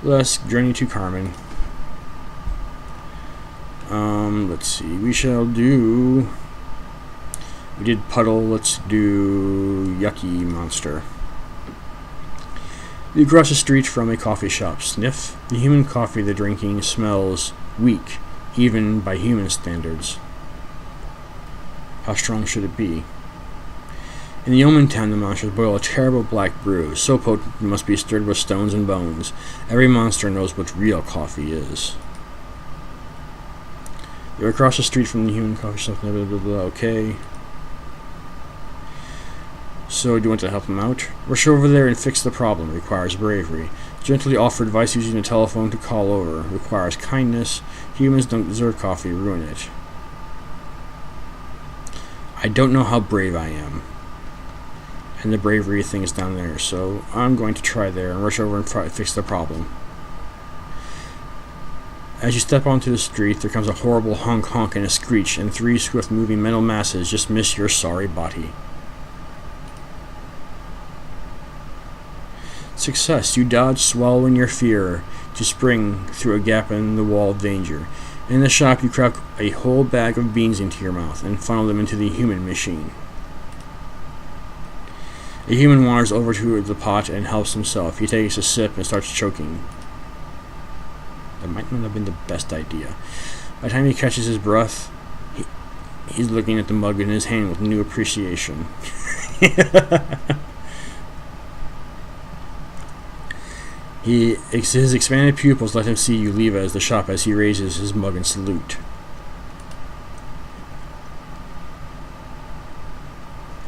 Let's journey to Carmen. Let's see. We did Puddle. Let's do Yucky Monster. You cross the street from a coffee shop. Sniff. The human coffee they're drinking smells weak, even by human standards. How strong should it be? In the Omen Town, the monsters boil a terrible black brew, so potent it must be stirred with stones and bones. Every monster knows what real coffee is. You're across the street from the human coffee shop. Blah, blah, blah, blah. Okay. So, do you want to help him out? Rush over there and fix the problem. Requires bravery. Gently offer advice using the telephone to call over. Requires kindness. Humans don't deserve coffee. Ruin it. I don't know how brave I am. And the bravery thing is down there. So, I'm going to try there and rush over and fix the problem. As you step onto the street, there comes a horrible honk-honk and a screech, and 3 swift-moving metal masses just miss your sorry body. Success. You dodge, swallowing your fear to spring through a gap in the wall of danger. In the shop, you crack a whole bag of beans into your mouth and funnel them into the human machine. A human wanders over to the pot and helps himself. He takes a sip and starts choking. That might not have been the best idea. By the time he catches his breath, he's looking at the mug in his hand with new appreciation. His expanded pupils let him see you leave as the shop as he raises his mug in salute.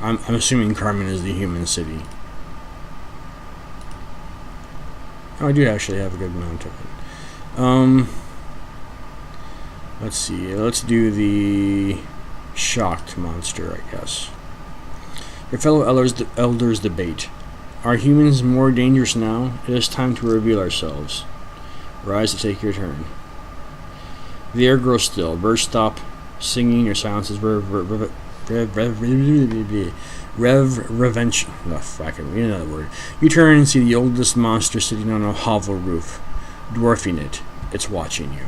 I'm assuming Carmen is the human city. Oh, I do actually have a good amount of it. Let's see. Let's do the shocked monster, I guess. Your fellow elders debate. Are humans more dangerous now? It is time to reveal ourselves. Rise to take your turn. The air grows still. Birds stop singing. Your silence is reverential. Oh, fuck it. We need another word. You turn and see the oldest monster sitting on a hovel roof, dwarfing it. It's watching you.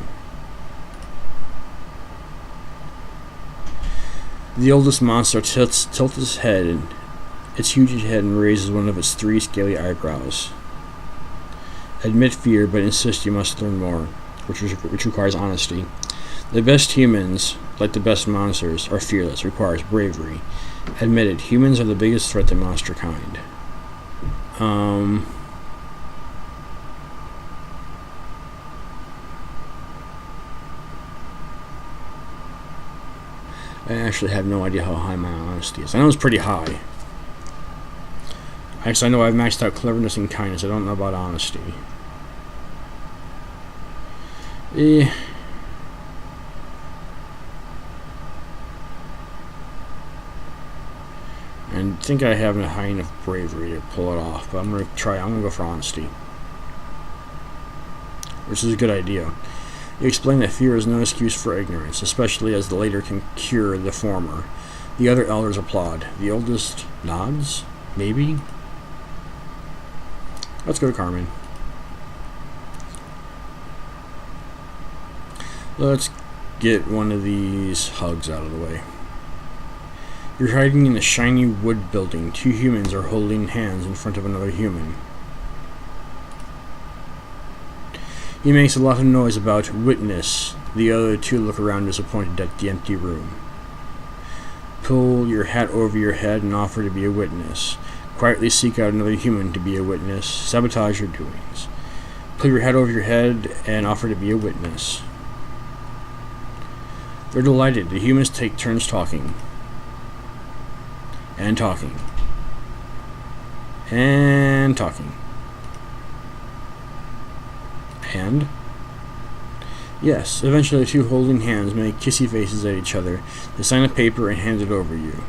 The oldest monster tilts its head, its huge head, and raises one of its 3 scaly eyebrows. Admit fear, but insist you must learn more, which requires honesty. The best humans, like the best monsters, are fearless, requires bravery. Admit it, humans are the biggest threat to monster kind. I actually have no idea how high my honesty is. I know it's pretty high. Actually, I know I've maxed out cleverness and kindness. I don't know about honesty. I think I have a high enough bravery to pull it off, but I'm gonna go for honesty. Which is a good idea. You explain that fear is no excuse for ignorance, especially as the latter can cure the former. The other elders applaud. The oldest nods? Maybe? Let's go to Carmen. Let's get one of these hugs out of the way. You're hiding in a shiny wood building. 2 humans are holding hands in front of another human. He makes a lot of noise about witness. The other 2 look around disappointed at the empty room. Pull your hat over your head and offer to be a witness. Quietly seek out another human to be a witness. Sabotage your doings. Pull your hat over your head and offer to be a witness. They're delighted. The humans take turns talking. And talking. And talking. And? Yes, eventually the 2 holding hands make kissy faces at each other. They sign a paper and hand it over you.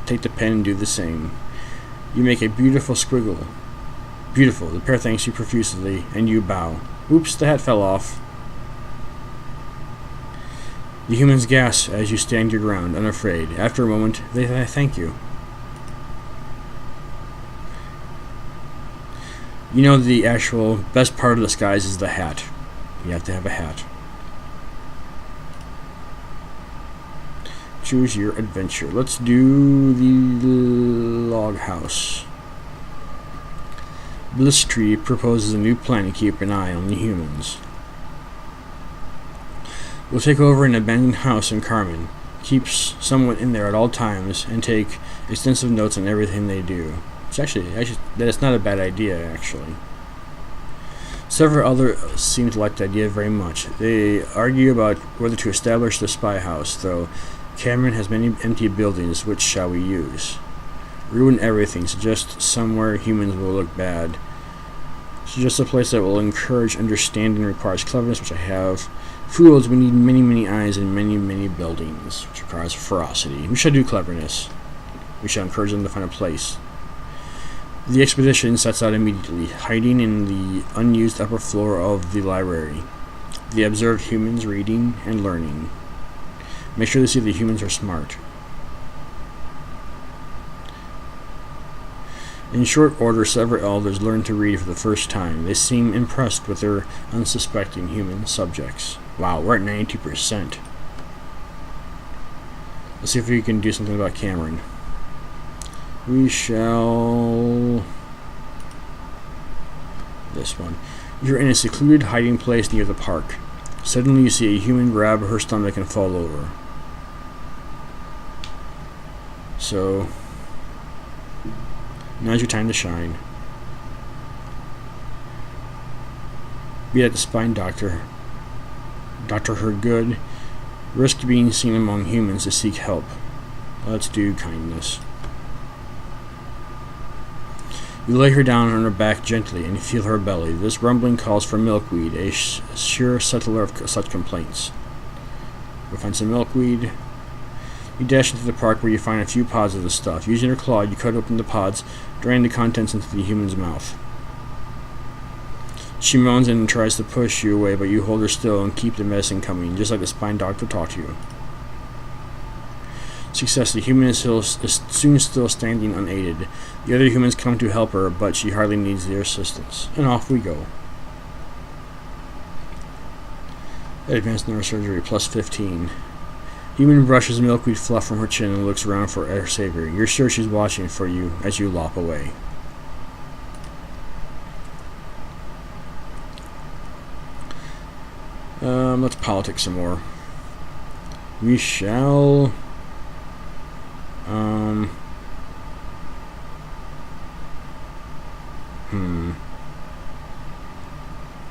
Take the pen and do the same. You make a beautiful squiggle. Beautiful. The pair thanks you profusely, and you bow. Oops, the hat fell off. The humans gasp as you stand your ground, unafraid. After a moment, they thank you. You know, the actual best part of the disguise is the hat. You have to have a hat. Choose your adventure. Let's do the log house. Bliss Tree proposes a new plan to keep an eye on the humans. We'll take over an abandoned house in Carmen, keeps someone in there at all times, and take extensive notes on everything they do. It's actually that's not a bad idea, actually. Several others seem to like the idea very much. They argue about whether to establish the spy house, though Cameron has many empty buildings. Which shall we use? Ruin everything. Suggest somewhere humans will look bad. Suggest a place that will encourage understanding, requires cleverness, which I have. Fools, we need many, many eyes and many, many buildings, which requires ferocity. We shall do cleverness. We shall encourage them to find a place. The expedition sets out immediately, hiding in the unused upper floor of the library. They observe humans reading and learning. Make sure they see the humans are smart. In short order, several elders learn to read for the first time. They seem impressed with their unsuspecting human subjects. Wow, we're at 92%. Let's see if we can do something about Cameron. We shall... this one. You're in a secluded hiding place near the park. Suddenly you see a human grab her stomach and fall over. So... now's your time to shine. Be at the spine doctor. Doctor her good. Risk being seen among humans to seek help. Let's do kindness. You lay her down on her back gently and feel her belly. This rumbling calls for milkweed, a sure settler of such complaints. You'll find some milkweed. You dash into the park where you find a few pods of the stuff. Using your claw, you cut open the pods, drain the contents into the human's mouth. She moans and tries to push you away, but you hold her still and keep the medicine coming, just like the spine doctor taught to you. Success. The human is soon still standing unaided. The other humans come to help her, but she hardly needs their assistance. And off we go. Advanced neurosurgery, plus 15. Human brushes milkweed fluff from her chin and looks around for her savior. You're sure she's watching for you as you lop away. Let's politic some more. We shall...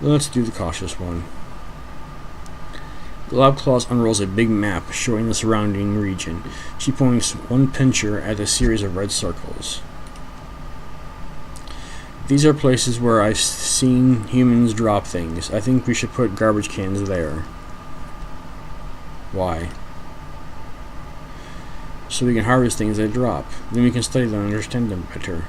Let's do the cautious one. Globclaws unrolls a big map showing the surrounding region. She points one pincher at a series of red circles. These are places where I've seen humans drop things. I think we should put garbage cans there. Why? So we can harvest things they drop. Then we can study them and understand them better.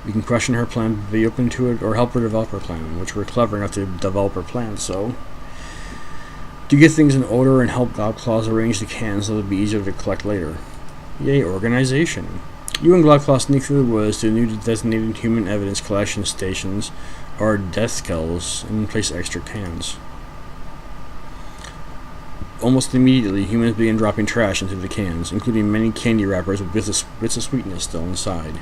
We can question her plan, be open to it, or help her develop her plan, which we're clever enough to develop her plan, so... to get things in order and help Globclaws arrange the cans so it'll be easier to collect later. Yay, organization. You and Globclaw sneak through the woods to new designated human evidence collection stations, or death skulls, and place extra cans. Almost immediately, humans begin dropping trash into the cans, including many candy wrappers with bits of sweetness still inside.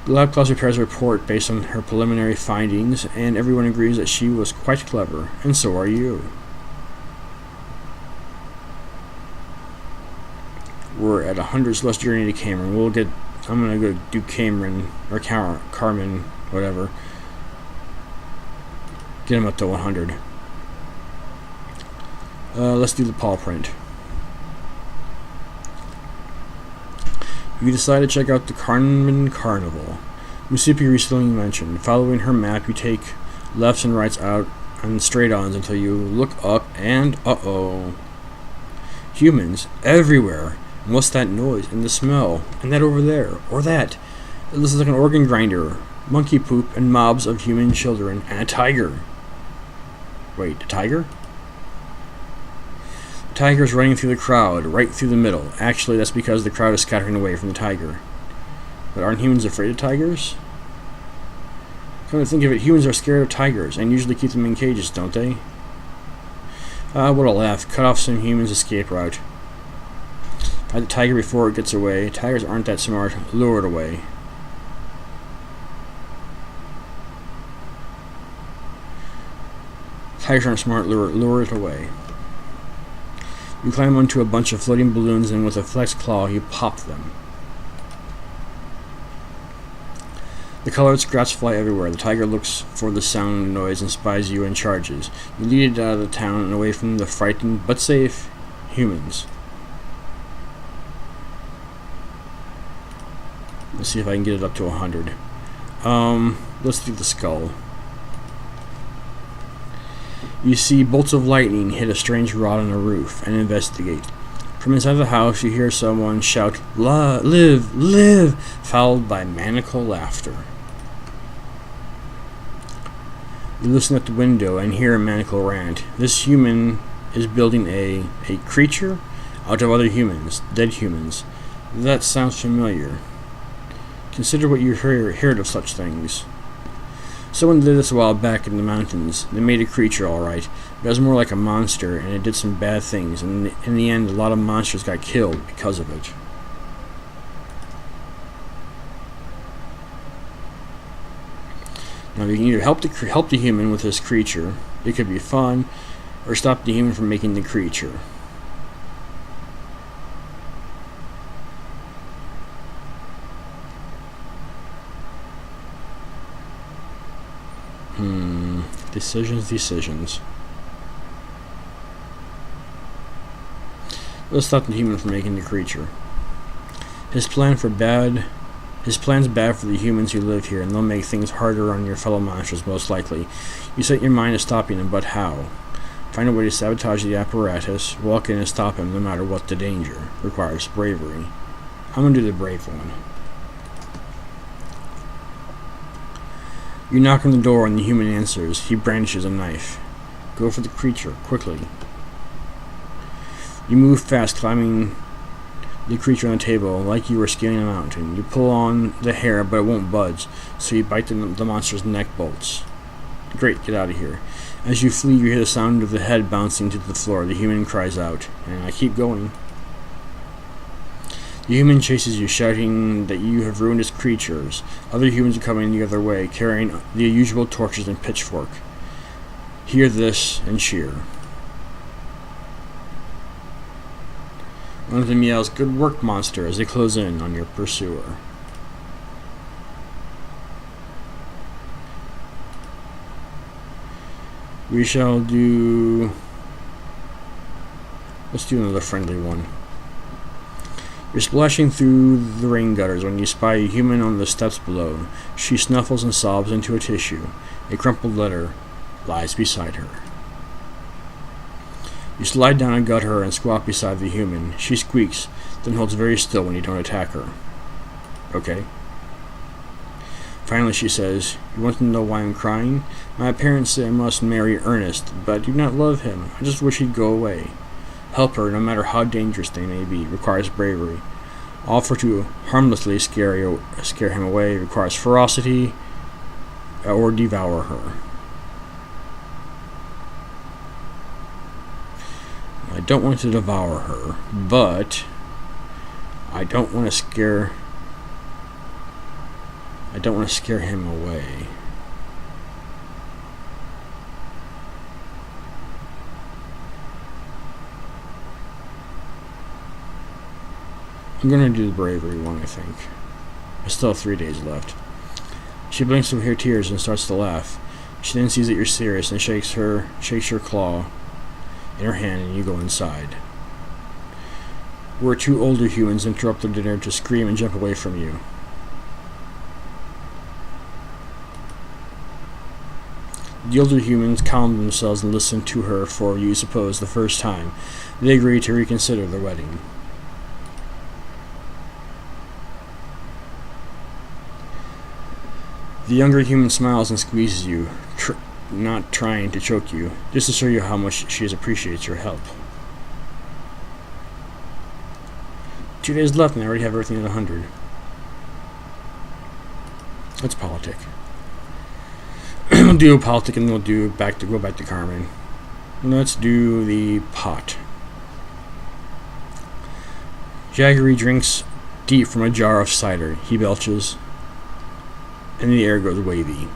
Globclaw prepares a report based on her preliminary findings, and everyone agrees that she was quite clever, and so are you. We're at 100 less journey to Cameron. I'm gonna go do Cameron, or Carmen, whatever. Get him up to 100. Let's do the paw print. You decide to check out the Carmen Carnival. Mississippi recently mentioned. Following her map, you take lefts and rights out and straight-ons until you look up and uh-oh. Humans everywhere. And what's that noise and the smell? And that over there. Or that. This is like an organ grinder. Monkey poop and mobs of human children and a tiger. Wait, a tiger? Tiger's running through the crowd, right through the middle. Actually, that's because the crowd is scattering away from the tiger. But aren't humans afraid of tigers? Come to think of it, humans are scared of tigers, and usually keep them in cages, don't they? Ah, what a laugh. Cut off some humans' escape route. Fight the tiger before it gets away. Tigers aren't that smart. Lure it away. Tigers aren't smart. Lure it away. You climb onto a bunch of floating balloons, and with a flex claw, you pop them. The colored scraps fly everywhere. The tiger looks for the sound and noise and spies you and charges. You lead it out of the town and away from the frightened, but safe, humans. Let's see if I can get it up to 100. Let's do the skull. You see bolts of lightning hit a strange rod on the roof and investigate. From inside the house, you hear someone shout, "Live, live!" followed by maniacal laughter. You listen at the window and hear a maniacal rant. This human is building a creature out of other humans, dead humans. That sounds familiar. Consider what you heard of such things. Someone did this a while back in the mountains. They made a creature, alright, but it was more like a monster, and it did some bad things, and in the end, a lot of monsters got killed because of it. Now, you can either help the human with this creature, it could be fun, or stop the human from making the creature. Decisions. Let's stop the human from making the creature. His plan's bad for the humans who live here, and they'll make things harder on your fellow monsters, most likely. You set your mind to stopping him, but how? Find a way to sabotage the apparatus, walk in and stop him no matter what the danger. Requires bravery. I'm gonna do the brave one. You knock on the door and the human answers. He brandishes a knife. Go for the creature, quickly. You move fast, climbing the creature on the table like you were scaling a mountain. You pull on the hair, but it won't budge, so you bite the monster's neck bolts. Great, get out of here. As you flee, you hear the sound of the head bouncing to the floor. The human cries out, and I keep going. The human chases you, shouting that you have ruined his creatures. Other humans are coming the other way, carrying the usual torches and pitchfork. Hear this and cheer. One of them yells, "Good work, monster," as they close in on your pursuer. Let's do another friendly one. You're splashing through the rain gutters when you spy a human on the steps below. She snuffles and sobs into a tissue. A crumpled letter lies beside her. You slide down and gut her and squat beside the human. She squeaks, then holds very still when you don't attack her. Okay. Finally she says, "You want to know why I'm crying? My parents say I must marry Ernest, but I do not love him. I just wish he'd go away." Help her, no matter how dangerous they may be, requires bravery. Offer to harmlessly scare him away requires ferocity, or devour her. I don't want to devour her, but I don't want to scare him away. I'm gonna do the bravery one, I think. I still have 3 days left. She blinks with her tears and starts to laugh. She then sees that you're serious and shakes your claw in her hand, and you go inside. Where two older humans interrupt their dinner to scream and jump away from you. The older humans calm themselves and listen to her for, you suppose, the first time. They agree to reconsider the wedding. The younger human smiles and squeezes you, not trying to choke you, just to show you how much she appreciates your help. 2 days left and I already have everything at 100. Let's politic. We'll do a politic and we'll go back to Carmen. Let's do the pot. Jaggery drinks deep from a jar of cider. He belches, and the air goes wavy.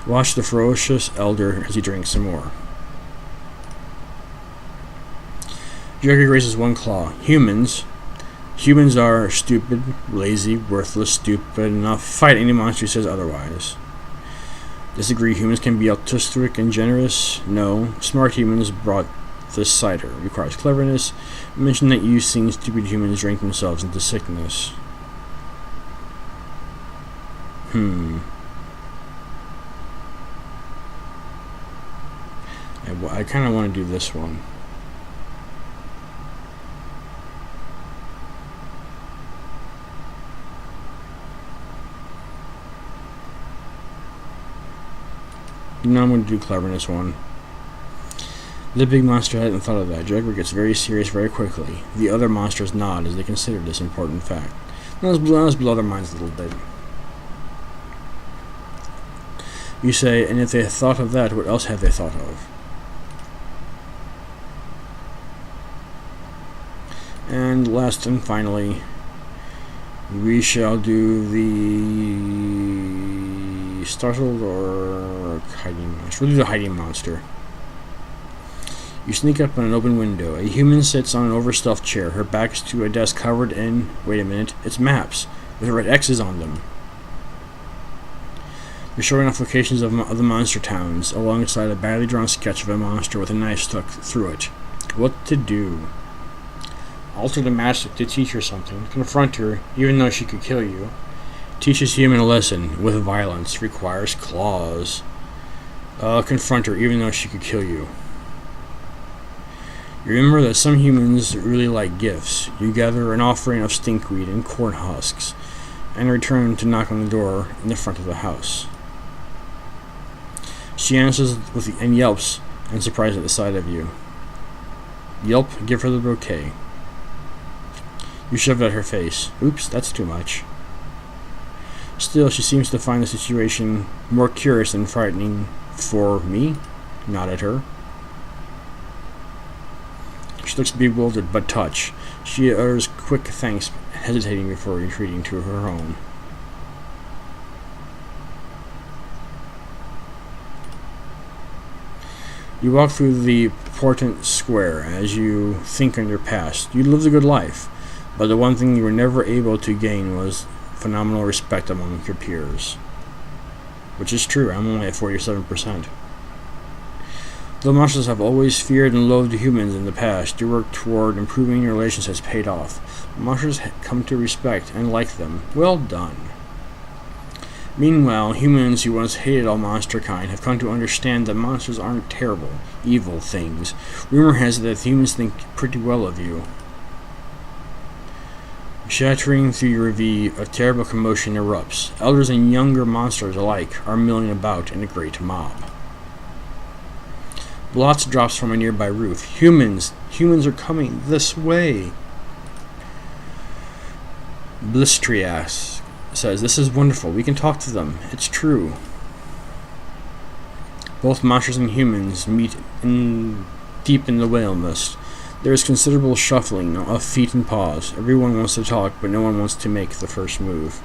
Watch the ferocious elder as he drinks some more. Jaggery raises one claw. Humans are stupid, lazy, worthless, stupid enough to fight any monster who says otherwise. Disagree, humans can be altruistic and generous? No. Smart humans brought this cider. Requires cleverness. Mention that you've seen stupid humans drink themselves into sickness. I kind of want to do this one. Now I'm going to do cleverness one. The big monster hadn't thought of that. Jaggery gets very serious very quickly. The other monsters nod as they consider this important fact. Now let's blow their minds a little bit. You say, and if they thought of that, what else have they thought of? And last and finally, we shall do the startled or hiding monster. We'll do the hiding monster. You sneak up on an open window. A human sits on an overstuffed chair. Her back is to a desk covered in, wait a minute, it's maps with red X's on them. They're showing off locations of the monster towns alongside a badly drawn sketch of a monster with a knife stuck through it. What to do? Alter the mask to teach her something. Confront her, even though she could kill you. Teaches human a lesson. With violence. Requires claws. Confront her, even though she could kill you. Remember that some humans really like gifts. You gather an offering of stinkweed and corn husks, and return to knock on the door in the front of the house. She answers and yelps, and surprised at the sight of you. Yelp, give her the bouquet. You shove it at her face. Oops, that's too much. Still, she seems to find the situation more curious than frightening for me. Nod at her. She looks bewildered, but touched. She utters quick thanks, hesitating before retreating to her home. You walk through the Portent Square as you think on your past. You lived a good life, but the one thing you were never able to gain was phenomenal respect among your peers. Which is true, I'm only at 47%. Though monsters have always feared and loathed humans in the past, your work toward improving your relations has paid off. Monsters come to respect and like them. Well done. Meanwhile, humans who once hated all monster kind have come to understand that monsters aren't terrible, evil things. Rumor has it that humans think pretty well of you. Shattering through your review, a terrible commotion erupts. Elders and younger monsters alike are milling about in a great mob. Blots drops from a nearby roof. Humans are coming this way. Blistrias says, this is wonderful. We can talk to them. It's true. Both monsters and humans meet deep in the whale mist. There is considerable shuffling of feet and paws. Everyone wants to talk, but no one wants to make the first move.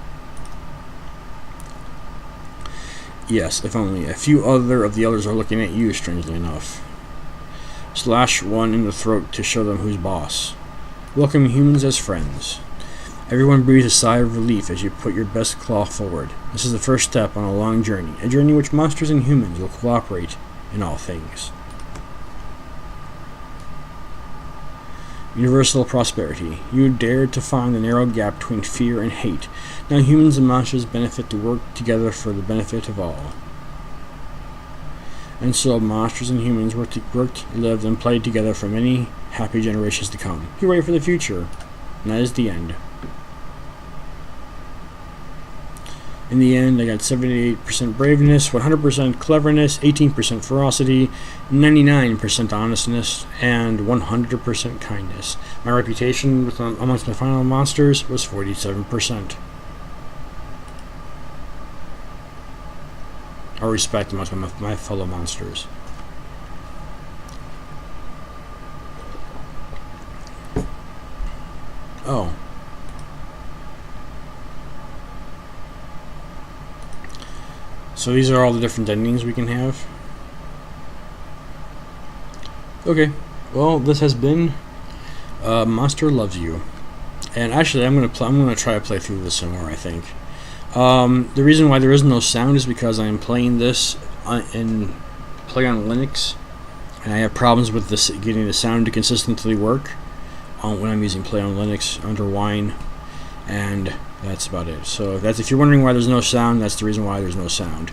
Yes, if only. A few other of the others are looking at you, strangely enough. Slash one in the throat to show them who's boss. Welcome humans as friends. Everyone breathes a sigh of relief as you put your best claw forward. This is the first step on a long journey, a journey in which monsters and humans will cooperate in all things. Universal prosperity. You dared to find the narrow gap between fear and hate. Now humans and monsters benefit to work together for the benefit of all. And so monsters and humans worked, lived, and played together for many happy generations to come. Hooray for the future. And that is the end. In the end, I got 78% braveness, 100% cleverness, 18% ferocity, 99% honestness, and 100% kindness. My reputation amongst my final monsters was 47%. Or respect amongst my fellow monsters. Oh. So these are all the different endings we can have. Okay. Well, this has been Monster Loves You. And actually, I'm gonna try to play through this some more, I think. The reason why there is no sound is because I am playing this in Play on Linux, and I have problems with this getting the sound to consistently work when I'm using Play on Linux under Wine, and that's about it. So if you're wondering why there's no sound, that's the reason why there's no sound.